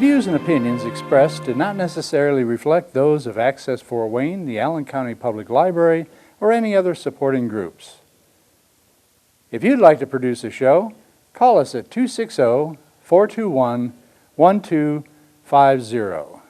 views and opinions expressed do not necessarily reflect those of Access Fort Wayne, the Allen County Public Library, or any other supporting groups. If you'd like to produce a show, call us at 260-421-1250.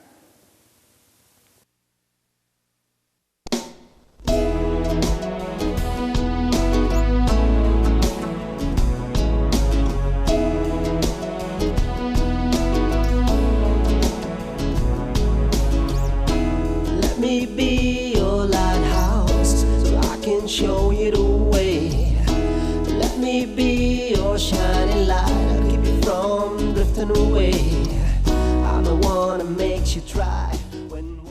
Let me be your lighthouse so I can show you the way. Let me be your shining light, I'll keep you from drifting away. I'm the one that makes you try when...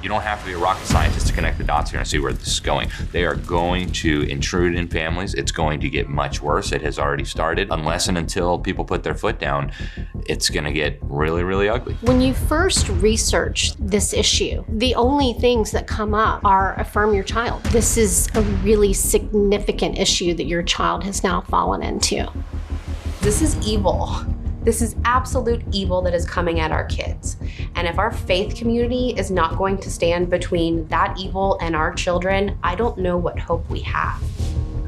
You don't have to be a rocket scientist to connect the dots here and see where this is going. They are going to intrude in families. It's going to get much worse. It has already started. Unless and until people put their foot down, it's going to get really, really ugly. When you first research this issue, the only things that come up are affirm your child. This is a really significant issue that your child has now fallen into. This is evil. This is absolute evil that is coming at our kids. And if our faith community is not going to stand between that evil and our children, I don't know what hope we have.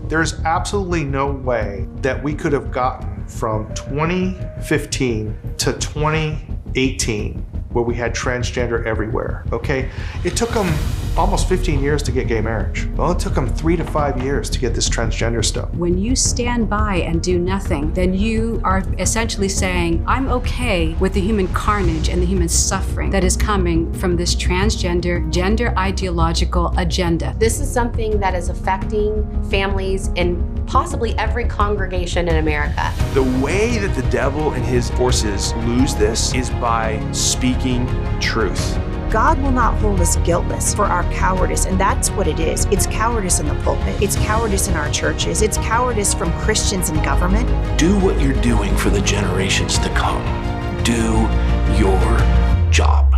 There's absolutely no way that we could have gotten from 2015 to 2018 where we had transgender everywhere, okay? It took them almost 15 years to get gay marriage. Well, it took them 3 to 5 years to get this transgender stuff. When you stand by and do nothing, then you are essentially saying, I'm okay with the human carnage and the human suffering that is coming from this transgender, gender ideological agenda. This is something that is affecting families in possibly every congregation in America. The way that the devil and his forces lose this is by speaking truth. God will not hold us guiltless for our cowardice, and that's what it is. It's cowardice in the pulpit. It's cowardice in our churches. It's cowardice from Christians in government. Do what you're doing for the generations to come. Do your job.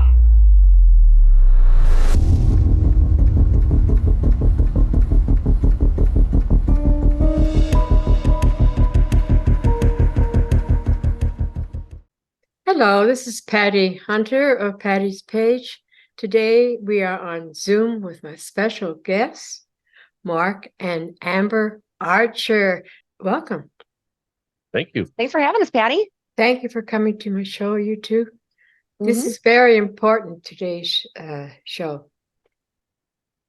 Hello, this is Patty Hunter of Patty's Page. Today we are on Zoom with my special guests, Mark and Amber Archer. Welcome. Thank you. Thanks for having us, Patty. Thank you for coming to my show, you two. This is very important, today's show.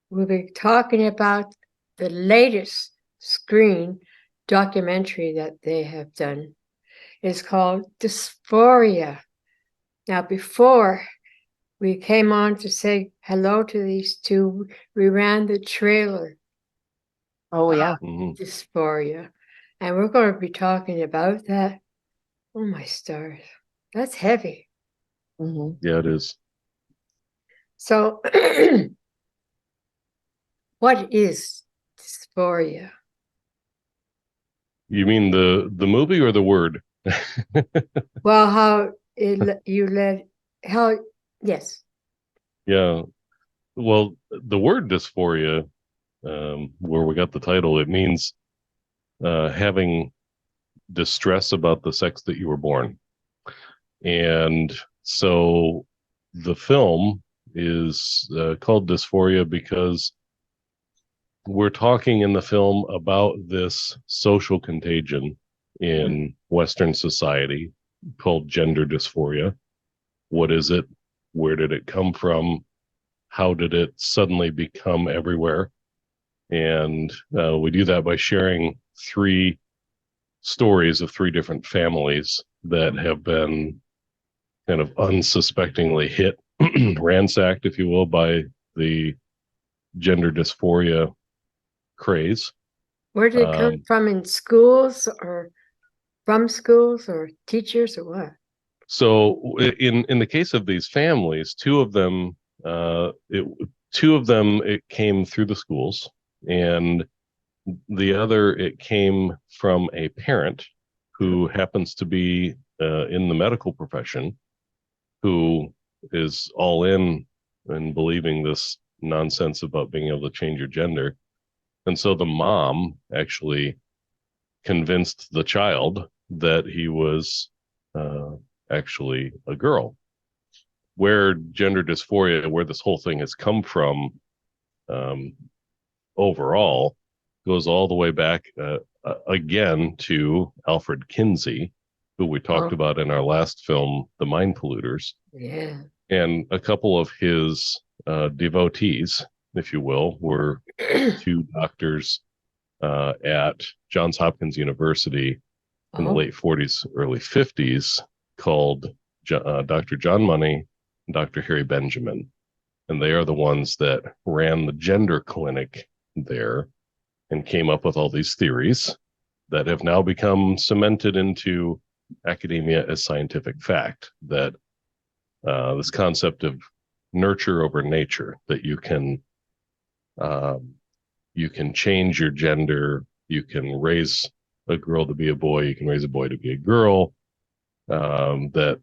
We'll be talking about the latest screen documentary that they have done. It's called Dysphoria. Now, before we came on to say hello to these two, we ran the trailer. Oh, yeah. Dysphoria. And we're going to be talking about that. Oh, my stars. That's heavy. Yeah, it is. So, what is dysphoria? You mean the movie or the word? Well, yes. Yeah. Well, the word dysphoria, where we got the title, it means having distress about the sex that you were born. And so the film is called Dysphoria because we're talking in the film about this social contagion in Western society called gender dysphoria. What is it? Where did it come from? How did it suddenly become everywhere? And we do that by sharing 3 stories of 3 different families that have been kind of unsuspectingly hit, ransacked, if you will, by the gender dysphoria craze. Where did it come from? In schools or from schools or teachers or what? So in the case of these families, 2 of them, it came through the schools, and the other, it came from a parent who happens to be in the medical profession, who is all in and believing this nonsense about being able to change your gender. And so the mom actually convinced the child that he was actually a girl. Where gender dysphoria, where this whole thing has come from, overall, goes all the way back again to Alfred Kinsey, who we talked about in our last film, The Mind Polluters. Yeah. And a couple of his devotees, if you will, were two doctors at Johns Hopkins University in the late 40s, early 50s, called Dr. John Money and Dr. Harry Benjamin. And they are the ones that ran the gender clinic there and came up with all these theories that have now become cemented into academia as scientific fact, that this concept of nurture over nature, that you can change your gender, you can raise a girl to be a boy, you can raise a boy to be a girl, that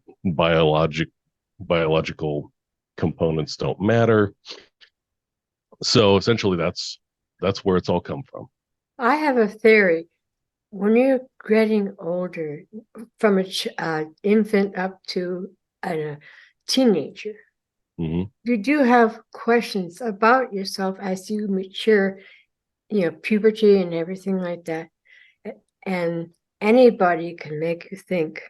biological components don't matter. So essentially that's where it's all come from. I have a theory. When you're getting older, from an infant up to a teenager, you do have questions about yourself as you mature, puberty and everything like that. And anybody can make you think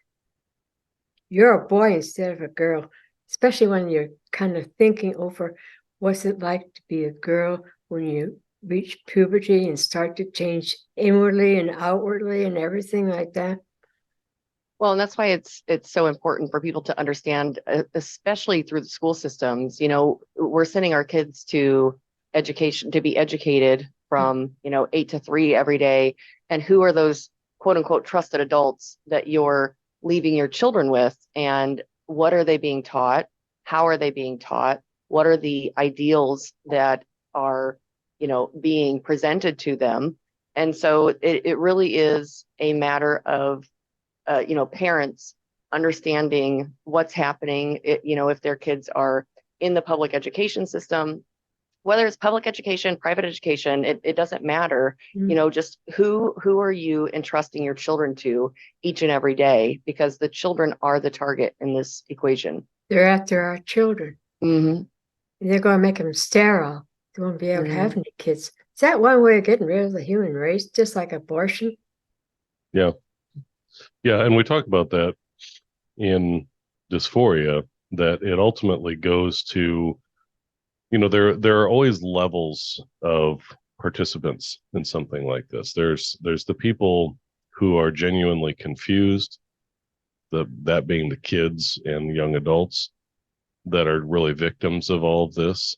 you're a boy instead of a girl, especially when you're kind of thinking over what's it like to be a girl when you reach puberty and start to change inwardly and outwardly and everything like that. Well, and that's why it's so important for people to understand, especially through the school systems. We're sending our kids to education, to be educated from 8 to 3 every day. And who are those quote unquote trusted adults that you're leaving your children with? And what are they being taught? How are they being taught? What are the ideals that are being presented to them? And so it really is a matter of parents understanding what's happening, if their kids are in the public education system, whether it's public education, private education, it doesn't matter. Just who are you entrusting your children to each and every day? Because the children are the target in this equation. They're after our children. Mm-hmm. They're going to make them sterile. They won't be able to have any kids. Is that one way of getting rid of the human race, just like abortion? Yeah. Yeah, and we talk about that in Dysphoria, that it ultimately goes to, there are always levels of participants in something like this. There's the people who are genuinely confused, that being the kids and young adults that are really victims of all of this.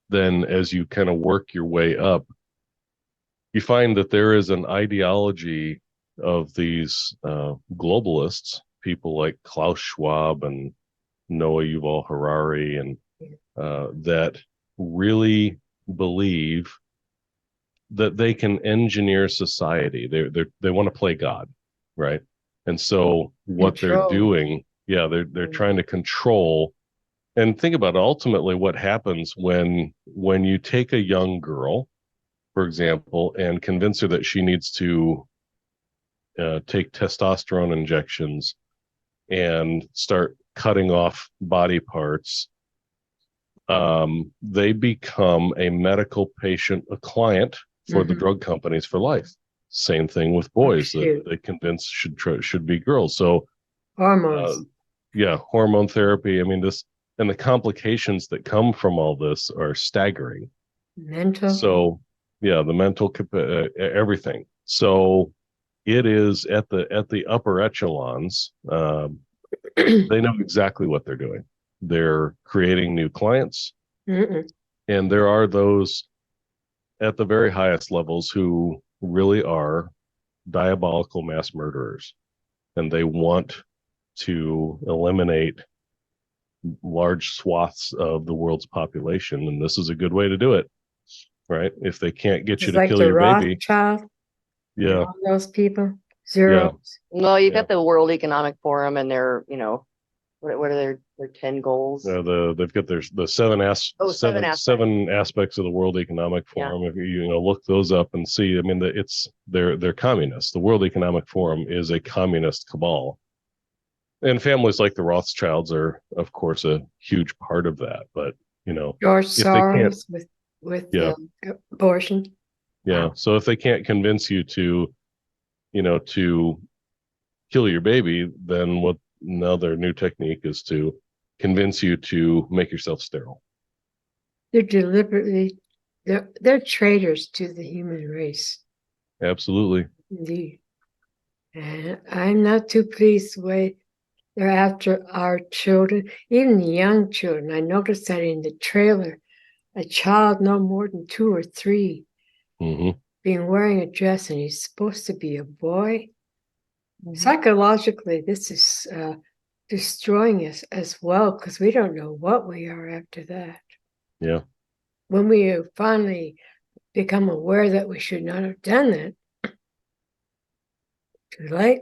Then as you kind of work your way up, you find that there is an ideology of these globalists, people like Klaus Schwab and Noah Yuval Harari, and that really believe that they can engineer society. They want to play God, right? And so what they're doing, they're trying to control. And think about it, ultimately what happens when you take a young girl, for example, and convince her that she needs to take testosterone injections and start cutting off body parts, they become a medical patient, a client for the drug companies for life. Same thing with boys that they convince should be girls. So hormones. Hormone therapy. I mean, this, and the complications that come from all this are staggering. Mental. So the mental, everything. So it is at the upper echelons. They know exactly what they're doing. They're creating new clients. And there are those at the very highest levels who really are diabolical mass murderers. And they want to eliminate large swaths of the world's population. And this is a good way to do it, right? If they can't get you to kill your baby. Rothschild. Yeah. All those people. Zeros. Well, you got the World Economic Forum and their, what are their 10 goals? They've got the seven aspects of the World Economic Forum. If you look those up and see, I mean, they're communists. The World Economic Forum is a communist cabal, and families like the Rothschilds are, of course, a huge part of that. But George if they can't, Soros with abortion. yeah. So if they can't convince you to kill your baby, then what? Now their new technique is to convince you to make yourself sterile. They're deliberately, they're traitors to the human race. Absolutely. Indeed. And I'm not too pleased the way they're after our children, even the young children. I noticed that in the trailer, a child no more than 2 or 3 being wearing a dress, and he's supposed to be a boy. Psychologically, this is destroying us as well, because we don't know what we are after that. Yeah. When we finally become aware that we should not have done that, too late.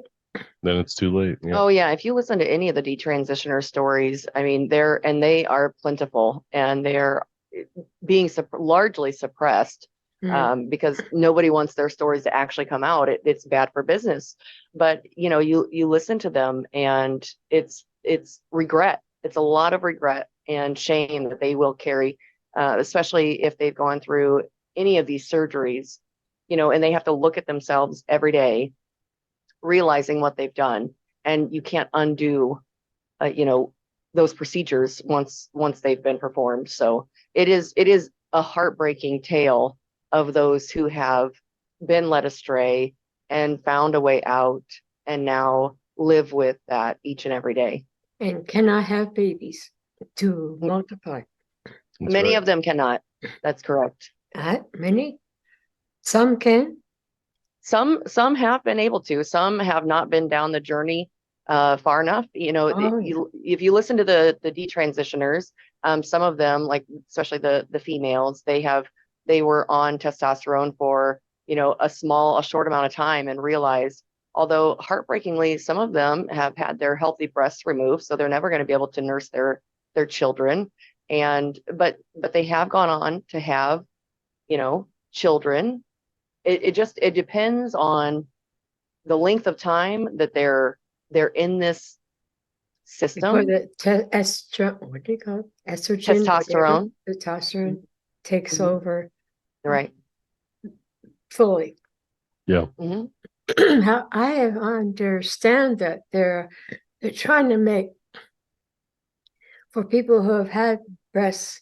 Then it's too late. Yeah. Oh yeah, if you listen to any of the detransitioner stories, I mean, they are plentiful, and they're being largely suppressed because nobody wants their stories to actually come out. It's bad for business. But you listen to them, and it's regret. It's a lot of regret and shame that they will carry, especially if they've gone through any of these surgeries, and they have to look at themselves every day, realizing what they've done, and you can't undo, those procedures once they've been performed. So it is a heartbreaking tale of those who have been led astray and found a way out, and now live with that each and every day. And cannot have babies to multiply. Many of them cannot. That's correct. Many? Some can? Some have been able to. Some have not been down the journey far enough. If you listen to the detransitioners, some of them, like especially the females, they were on testosterone for a short amount of time, and realized, although heartbreakingly, some of them have had their healthy breasts removed, so they're never going to be able to nurse their children. But they have gone on to have children. It depends on the length of time that they're in this system. What do you call it? Estrogen. Testosterone. Testosterone takes over. Right. Fully. Yeah. How I understand that they're trying to make, for people who have had breasts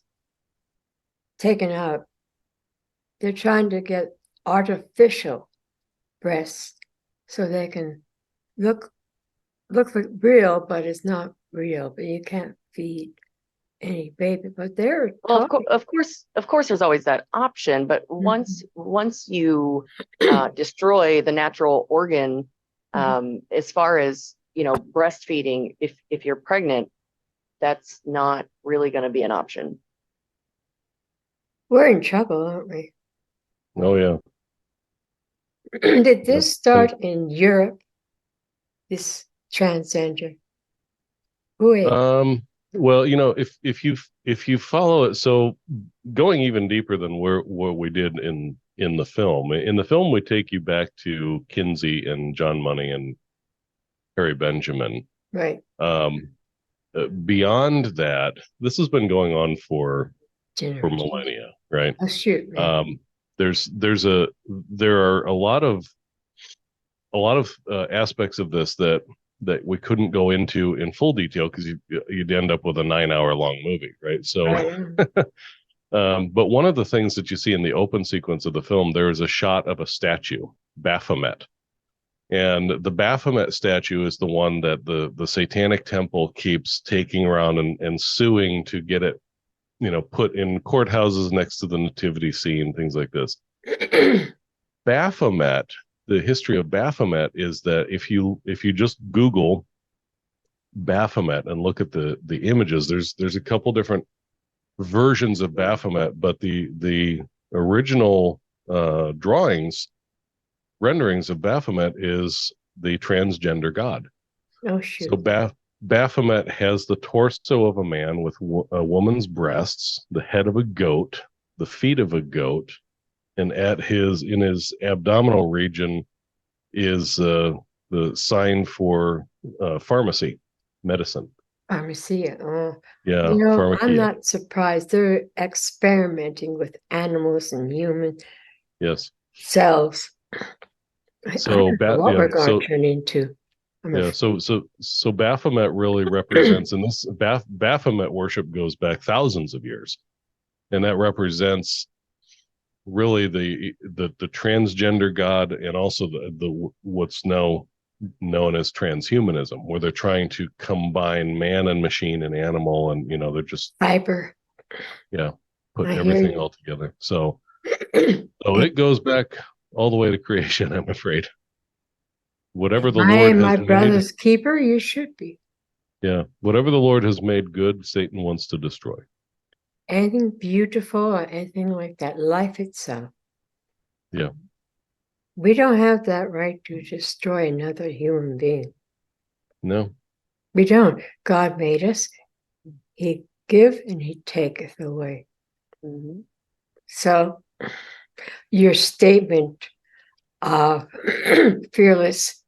taken out, they're trying to get artificial breasts so they can look like real, but it's not real. But you can't feed any baby. But they're of course there's always that option. But once you destroy the natural organ, as far as breastfeeding, if you're pregnant, that's not really going to be an option. We're in trouble, aren't we? Oh yeah. Did this start in Europe? This transgender? Well, if you follow it, so going even deeper than what we did in the film. In the film, we take you back to Kinsey and John Money and Harry Benjamin. Right. Beyond that, this has been going on for millennia, right? Oh shoot. There are a lot of aspects of this that we couldn't go into in full detail, because you'd end up with a 9-hour long movie, right? So, but one of the things that you see in the open sequence of the film, there is a shot of a statue, Baphomet. And the Baphomet statue is the one that the Satanic Temple keeps taking around and suing to get it, put in courthouses next to the nativity scene, things like this. Baphomet, the history of Baphomet is that if you just Google Baphomet and look at the images, there's a couple different versions of Baphomet, but the original renderings of Baphomet is the transgender god. Oh shoot. So Baphomet has the torso of a man with a woman's breasts, the head of a goat, the feet of a goat, and in his abdominal region is the sign for pharmacy, medicine. Pharmacia. Oh, Yeah, I'm pharmacia. not surprised. They're experimenting with animals and human Yes. cells. I So don't know what we're going to turn into. So Baphomet really represents, and this Baphomet worship goes back thousands of years, and that represents really the transgender god, and also the what's now known as transhumanism, where they're trying to combine man and machine and animal, and they're just Fiber. put everything all together. So it goes back all the way to creation, I'm afraid. Whatever the Lord has my made, brother's keeper, you should be. Yeah, whatever the Lord has made good, Satan wants to destroy. Anything beautiful or anything like that, life itself. Yeah. We don't have that right to destroy another human being. No. We don't. God made us. He give and he taketh away. Mm-hmm. So your statement of fearless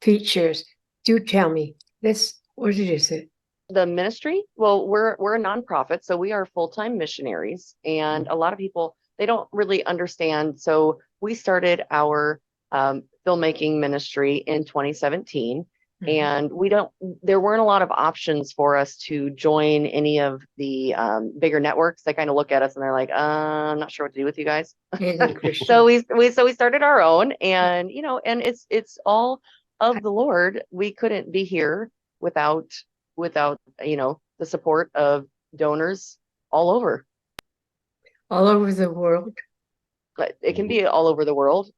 features, do tell me this, what is it? The ministry? Well, we're a nonprofit, so we are full-time missionaries, and a lot of people, they don't really understand. So we started our filmmaking ministry in 2017. And there weren't a lot of options for us to join any of the bigger networks. They kind of look at us and they're like, I'm not sure what to do with you guys. So we started our own, and and it's all of the Lord. We couldn't be here without the support of donors all over the world. But it can be all over the world.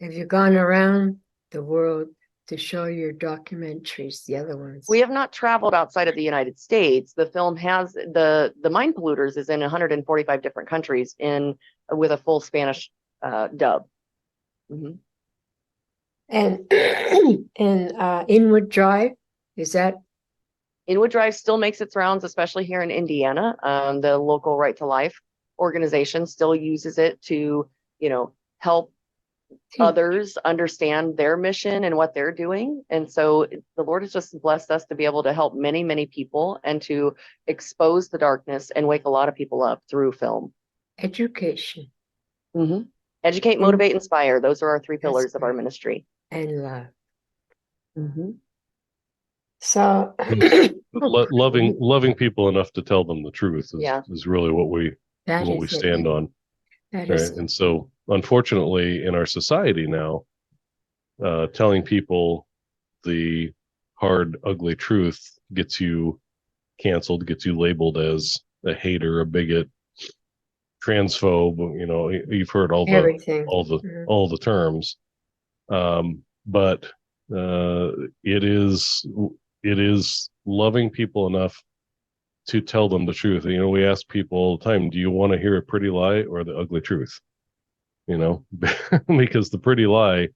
Have you gone around the world to show your documentaries, the other ones? We have not traveled outside of the United States. The film has the Mind Polluters is in 145 different countries with a full Spanish dub. Mm-hmm. And Inwood Drive, is that? Inwood Drive still makes its rounds, especially here in Indiana. The local Right to Life organization still uses it to, help others understand their mission and what they're doing. And so the Lord has just blessed us to be able to help many, many people and to expose the darkness and wake a lot of people up through film. Education. Mm-hmm. Educate, motivate, inspire. Those are our three pillars of our ministry. And love. Mm-hmm. So loving people enough to tell them the truth is really what we stand on. That right? is. And so unfortunately in our society now, telling people the hard, ugly truth gets you canceled, gets you labeled as a hater, a bigot, transphobe. You've heard all the terms. But it is loving people enough to tell them the truth. We ask people all the time, do you want to hear a pretty lie or the ugly truth? Because the pretty lie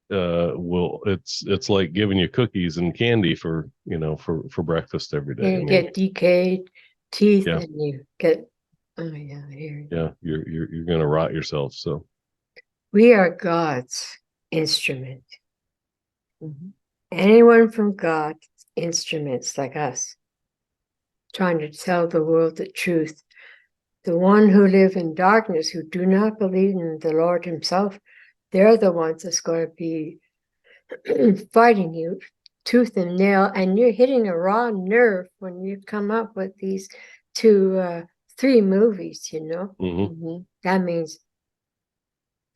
it's like giving you cookies and candy for breakfast every day. You get decayed teeth, yeah. and you get here. Yeah, you're gonna rot yourself. So we are God's instrument. Mm-hmm. Anyone from God's instruments like us, trying to tell the world the truth. The one who live in darkness, who do not believe in the Lord himself, they're the ones that's going to be fighting you tooth and nail, and you're hitting a raw nerve when you come up with these 3 movies, Mm-hmm. That means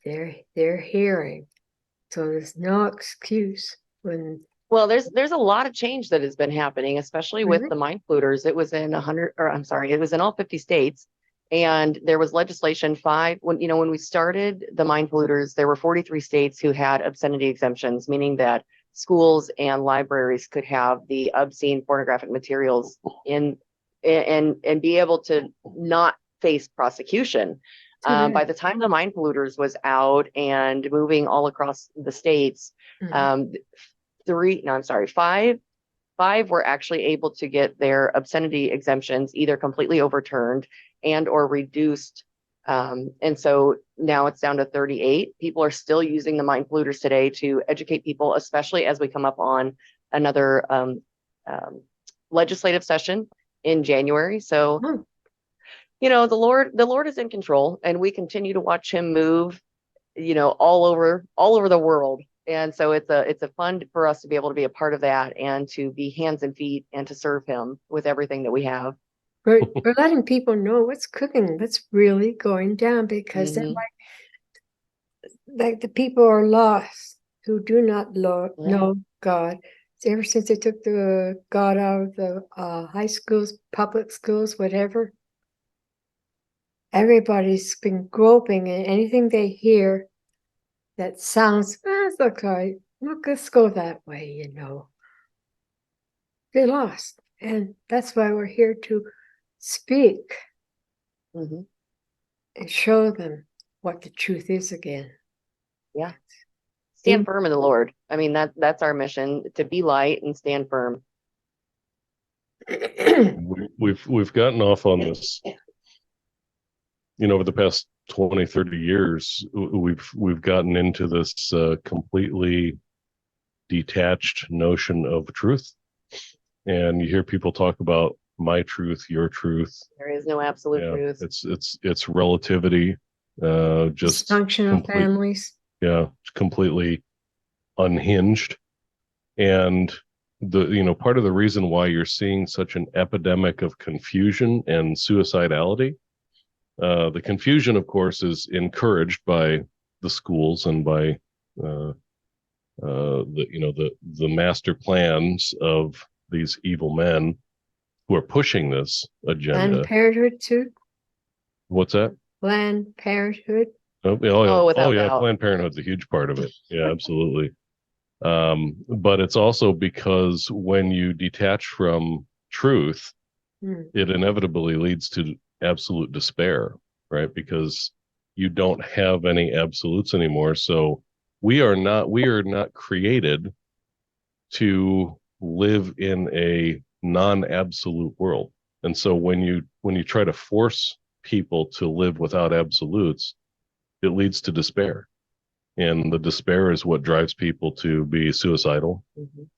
they're hearing, so there's no excuse when. Well, there's a lot of change that has been happening, especially with the Mind Polluters. It was in it was in all 50 states. And there was legislation when we started the Mind Polluters, there were 43 states who had obscenity exemptions, meaning that schools and libraries could have the obscene pornographic materials in and be able to not face prosecution. By the time the Mind Polluters was out and moving all across the states, 5 5 were actually able to get their obscenity exemptions either completely overturned and or reduced. And so now it's down to 38. People are still using the mind polluters today to educate people, especially as we come up on another legislative session in January. So, you know, the Lord is in control, and we continue to watch him move, you know, all over the world. And so it's a fun for us to be able to be a part of that and to be hands and feet and to serve him with everything that we have. We're letting people know what's cooking, what's really going down, because they're like the people are lost who do not know God. Ever since they took the God out of the high schools, public schools, whatever, everybody's been groping, and anything they hear that sounds, it's okay, look, let's go that way, you know. They're lost. And that's why we're here to speak and show them what the truth is again. Yeah. Stand firm in the Lord. I mean, that's our mission, to be light and stand firm. We've gotten off on this, you know, over the past 20, 30 years, we've gotten into this completely detached notion of truth. And you hear people talk about my truth, your truth. There is no absolute truth. It's relativity. Just dysfunctional families. Yeah, completely unhinged. And part of the reason why you're seeing such an epidemic of confusion and suicidality, the confusion, of course, is encouraged by the schools and by the master plans of these evil men who are pushing this agenda. Planned Parenthood too. What's that? Planned Parenthood. Oh yeah, Planned Parenthood's a huge part of it. Yeah, absolutely. But it's also because when you detach from truth, it inevitably leads to absolute despair, right? Because you don't have any absolutes anymore. So we are not created to live in a non-absolute world. And so when you try to force people to live without absolutes, it leads to despair. And the despair is what drives people to be suicidal.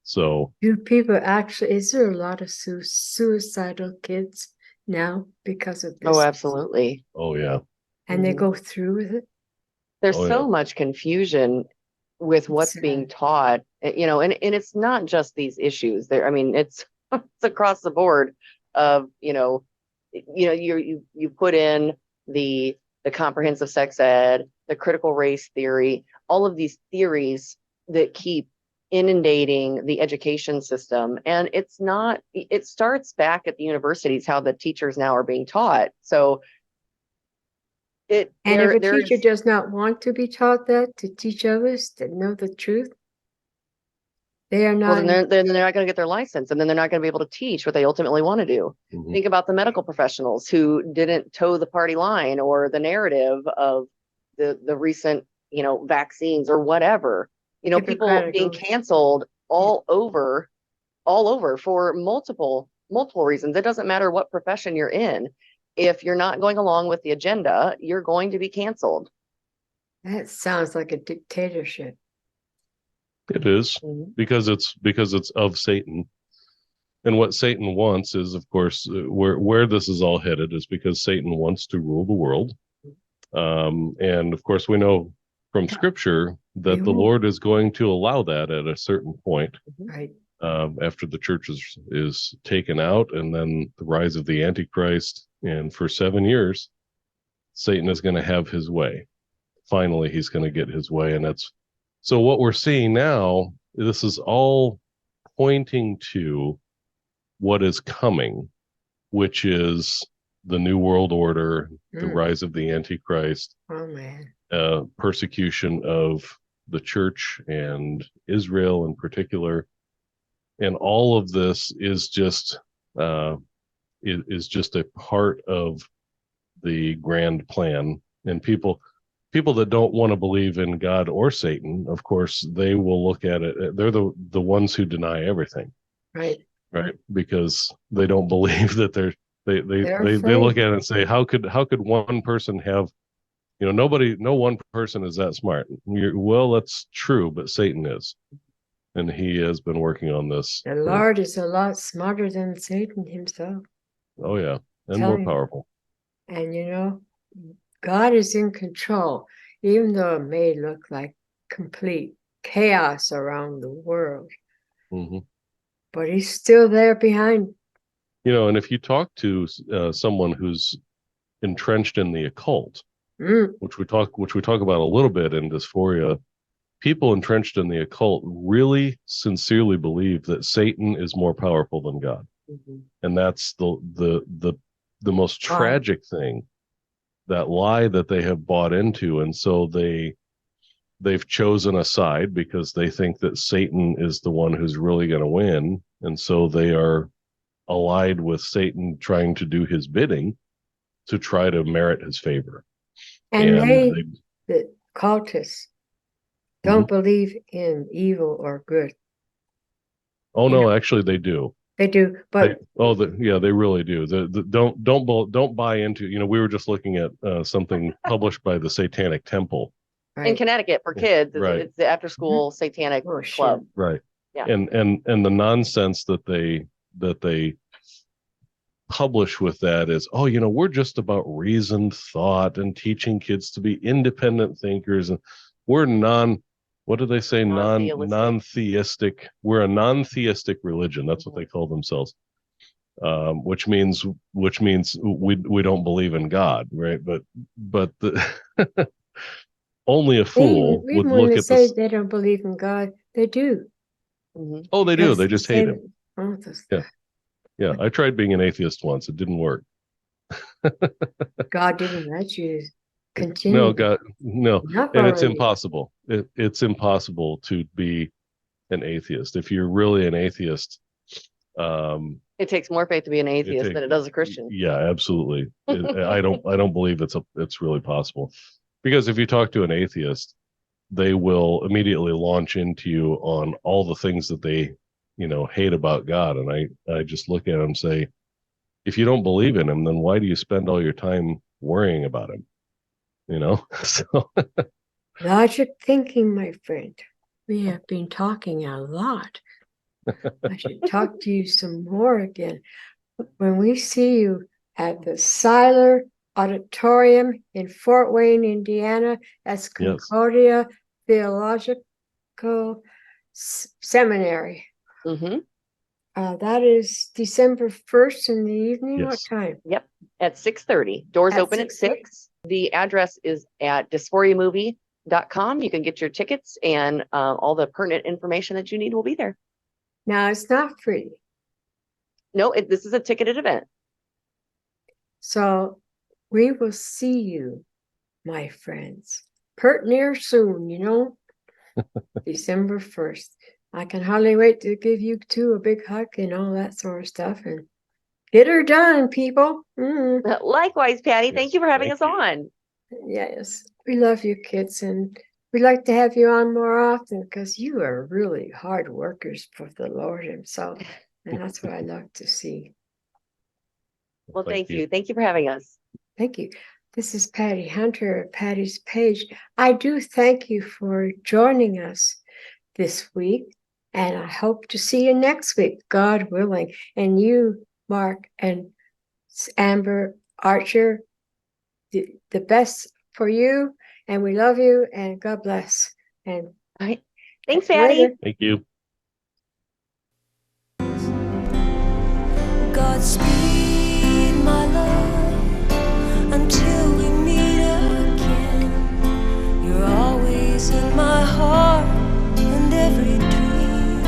So do people actually, is there a lot of suicidal kids now because of this? Oh, absolutely. Oh, yeah. And they go through with it? There's so much confusion with what's being taught, you know, and it's not just these issues there. I mean, it's across the board of, you put in the comprehensive sex ed, the critical race theory, all of these theories that keep inundating the education system. And it starts back at the universities, how the teachers now are being taught. So if a teacher does not want to be taught that, to teach others to know the truth, they are not. Well, then they're not going to get their license, and then they're not going to be able to teach what they ultimately want to do. Think about the medical professionals who didn't toe the party line or the narrative of the recent, vaccines or whatever. People being canceled all over for multiple reasons. It doesn't matter what profession you're in. If you're not going along with the agenda, you're going to be canceled. That sounds like a dictatorship. It is, because it's of Satan. And what Satan wants is, of course, where this is all headed is because Satan wants to rule the world. And of course, we know from Scripture that the Lord is going to allow that at a certain point. Right. After the church is taken out, and then the rise of the Antichrist. And for 7 years, Satan is going to have his way. Finally, he's going to get his way. And so what we're seeing now, this is all pointing to what is coming, which is the New World Order, the rise of the Antichrist, persecution of the church and Israel in particular. And all of this is just a part of the grand plan. And people that don't want to believe in God or Satan, of course, they will look at it. They're the ones who deny everything. Right. right? Because they don't believe that they They're look afraid. at it and say, how could one person have, no one person is that smart. Well, that's true, but Satan is, and he has been working on this. The Lord is a lot smarter than Satan himself. Oh yeah, and Tell more you. powerful. And God is in control, even though it may look like complete chaos around the world. Hmm. But he's still there behind. And if you talk to someone who's entrenched in the occult, which we talk about a little bit in Dysphoria, people entrenched in the occult really sincerely believe that Satan is more powerful than God. And that's the most tragic thing, that lie that they have bought into. And so they've chosen a side because they think that Satan is the one who's really going to win. And so they are allied with Satan, trying to do his bidding to try to merit his favor. And the cultists, don't believe in evil or good. Oh no, actually they do. They do, but they really do. Don't buy into. We were just looking at something published by the Satanic Temple in Connecticut for kids. Right. It's the after school satanic club. Right. Yeah. And the nonsense that they publish with that is, we're just about reasoned thought and teaching kids to be independent thinkers, and we're what do they say? Non-theistic. We're a non-theistic religion. That's what they call themselves. Which means we don't believe in God, right? But only a fool would look at say this. they don't believe in God. They do. Oh, they do. They just hate him. Yeah. Yeah. I tried being an atheist once. It didn't work. God didn't let you continue. No, God, no. And it's impossible. It's impossible to be an atheist. If you're really an atheist, it takes more faith to be an atheist than it does a Christian. Yeah, absolutely. I don't believe it's really possible, because if you talk to an atheist, they will immediately launch into you on all the things that they hate about God. And I just look at them and say, if you don't believe in him, then why do you spend all your time worrying about him? So logic thinking, my friend. We have been talking a lot. I should talk to you some more again. When we see you at the Seiler Auditorium in Fort Wayne, Indiana, that's Concordia Theological Seminary. That is December 1st in the evening. What time? Yep, at 6:30. Doors open at 6. The address is at dysphoriamovie.com. You can get your tickets, and all the pertinent information that you need will be there. Now, it's not free. No, this is a ticketed event. So we will see you, my friends, pert near soon, December 1st. I can hardly wait to give you two a big hug and all that sort of stuff, and get her done, people. Likewise, Patty. Thank you for having us on. Yes, we love you, kids, and we'd like to have you on more often, because you are really hard workers for the Lord himself, and that's what I love to see. Well, thank you. Thank you for having us. Thank you. This is Patty Hunter at Patty's Page. I do thank you for joining us this week, and I hope to see you next week, God willing. And you, Mark and Amber Archer, the best for you, and we love you, and God bless. And all right. Thanks, Patty. Thank you. Godspeed, my love, until we meet again. You're always in my heart and every dream.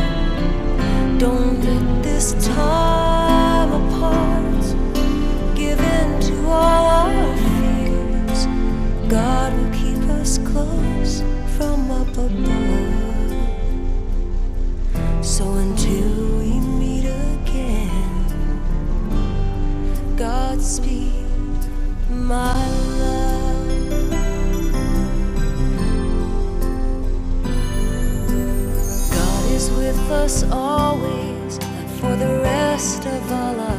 Don't let this time apart give in to all our fears. God will keep us close from up above. So until we meet again, Godspeed, my love. God is with us always. for the rest of our lives.